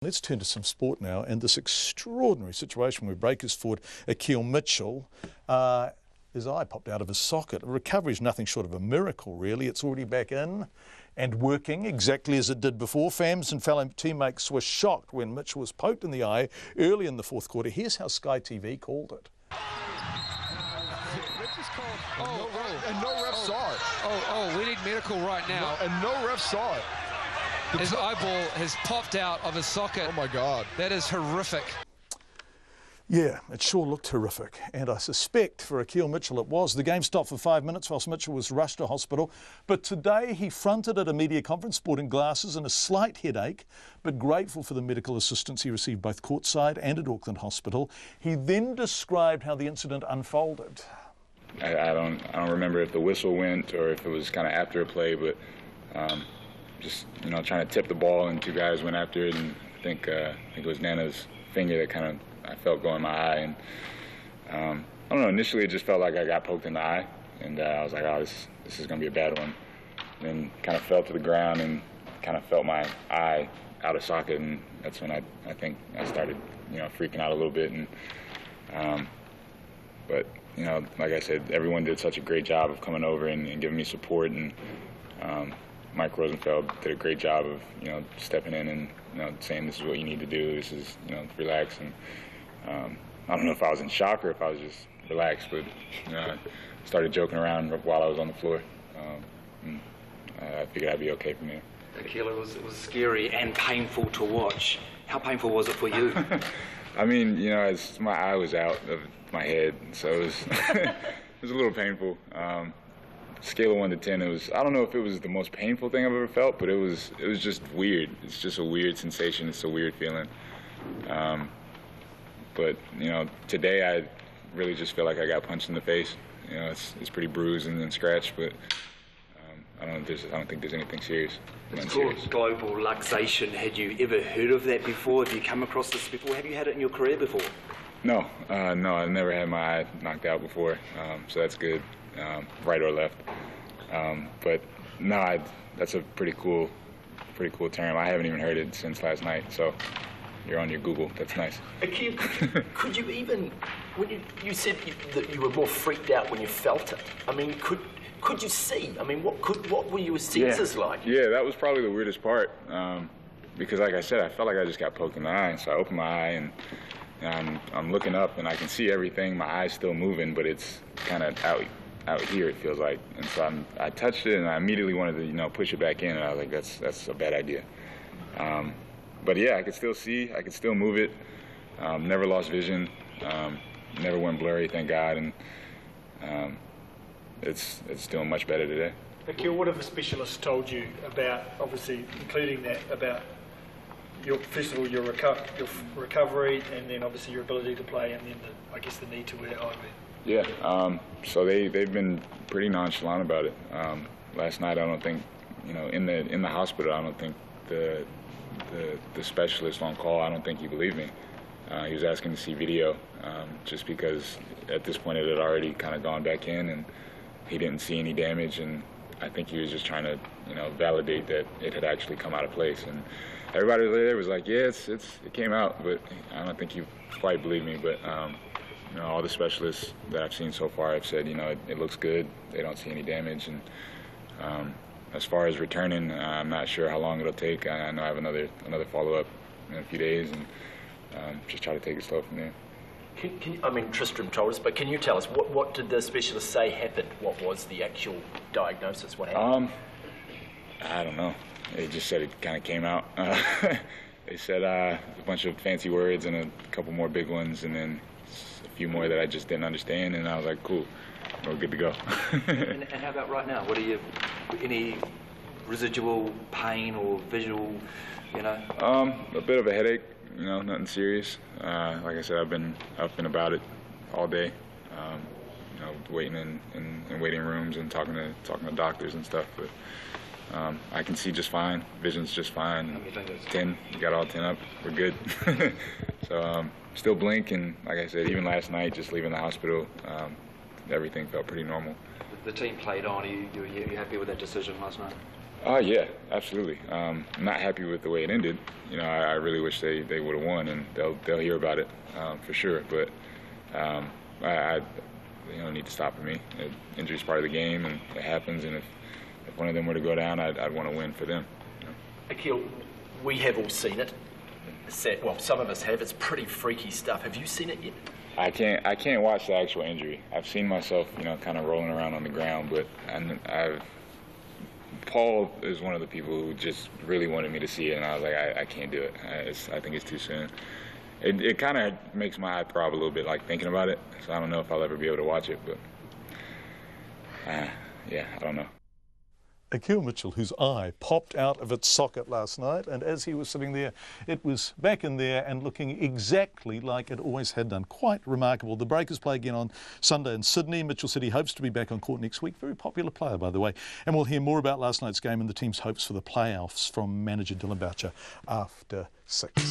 Let's turn to some sport now, and this extraordinary situation where breakers forward Akil Mitchell, his eye popped out of his socket. Recovery is nothing short of a miracle, really. It's already back in and working exactly as it did before. Fans and fellow teammates were shocked when Mitchell was poked in the eye early in the fourth quarter. Here's how Sky TV called it. And no ref saw it. We need medical right now. And no ref saw it. His eyeball has popped out of his socket. Oh my God. That is horrific. Yeah, it sure looked horrific, and I suspect for Akil Mitchell it was. The game stopped for 5 minutes whilst Mitchell was rushed to hospital, but today he fronted at a media conference sporting glasses and a slight headache, but grateful for the medical assistance he received both courtside and at Auckland Hospital. He then described how the incident unfolded. I don't remember if the whistle went or if it was kind of after a play, but just trying to tip the ball, and two guys went after it, and I think it was Nana's finger that kind of I felt go in my eye, and I don't know. Initially, it just felt like I got poked in the eye, and I was like, "Oh, this is gonna be a bad one." And then kind of fell to the ground and kind of felt my eye out of socket, and that's when I think I started freaking out a little bit, and but like I said, everyone did such a great job of coming over and giving me support, and Mike Rosenfeld did a great job of stepping in and saying this is what you need to do. This is relax, and I don't know if I was in shock or if I was just relaxed, but I started joking around while I was on the floor. I figured I'd be okay from there. Akil, it was scary and painful to watch. How painful was it for you? I mean, my eye was out of my head, so it was it was a little painful. Scale of 1 to 10, I don't know if it was the most painful thing I've ever felt, but it was just weird. It's just a weird sensation. It's a weird feeling. But today I really just feel like I got punched in the face. It's pretty bruised and scratched, but I don't think there's anything serious. It's called global luxation. Had you ever heard of that before? Have you come across this before? Have you had it in your career before? No, I've never had my eye knocked out before, so that's good. Right or left, but no, that's a pretty cool term. I haven't even heard it since last night, so you're on your Google. That's nice. Akil, could you even, when you said that you were more freaked out when you felt it, I mean, could you see? I mean, what were your senses like? Yeah, that was probably the weirdest part, because like I said, I felt like I just got poked in the eye, so I opened my eye and I'm looking up and I can see everything. My eye's still moving, but it's kind of out here, it feels like. And so I touched it and I immediately wanted to push it back in, and I was like, that's a bad idea. But yeah, I could still see, I could still move it. Never lost vision, never went blurry, thank God, and it's doing much better today. Akil, what have the specialists told you about, obviously including that, about first of all your recovery, and then obviously your ability to play, and then I guess the need to wear eyewear? Yeah, so they've been pretty nonchalant about it. Last night, I don't think, in the hospital, I don't think the specialist on call, I don't think he believed me. He was asking to see video, just because at this point it had already kind of gone back in, and he didn't see any damage, and I think he was just trying to, validate that it had actually come out of place. And everybody there was like, yeah, it came out, but I don't think he quite believed me. But all the specialists that I've seen so far have said, it looks good. They don't see any damage. And as far as returning, I'm not sure how long it'll take. I know I have another follow-up in a few days, and just try to take it slow from there. I mean, Tristram told us, but can you tell us what did the specialist say happened? What was the actual diagnosis? What happened? I don't know. They just said it kind of came out. They said a bunch of fancy words and a couple more big ones, and then a few more that I just didn't understand, and I was like, cool, we're good to go. and how about right now? What are any residual pain or visual, A bit of a headache, nothing serious. Like I said, I've been up and about it all day, waiting in waiting rooms and talking to doctors and stuff, but I can see just fine. Vision's just fine. 10, you got all 10 up. We're good. So still blink, and like I said, even last night, just leaving the hospital, everything felt pretty normal. The team played on. Are you happy with that decision last night? Yeah, absolutely. I'm not happy with the way it ended. You know, I really wish they would have won, and they'll hear about it for sure. But they don't need to stop me. Injury's part of the game, and it happens. And if one of them were to go down, I'd want to win for them. You know? Akil, we have all seen it. Well, some of us have. It's pretty freaky stuff. Have you seen it yet? I can't watch the actual injury. I've seen myself, you know, kind of rolling around on the ground, but Paul is one of the people who just really wanted me to see it, and I was like, I can't do it. I think it's too soon. It kind of makes my eye throb a little bit, like thinking about it. So I don't know if I'll ever be able to watch it, but yeah, I don't know. Akil Mitchell, whose eye popped out of its socket last night, and as he was sitting there, it was back in there and looking exactly like it always had done. Quite remarkable. The Breakers play again on Sunday in Sydney. Mitchell City hopes to be back on court next week. Very popular player, by the way. And we'll hear more about last night's game and the team's hopes for the playoffs from manager Dylan Boucher after 6.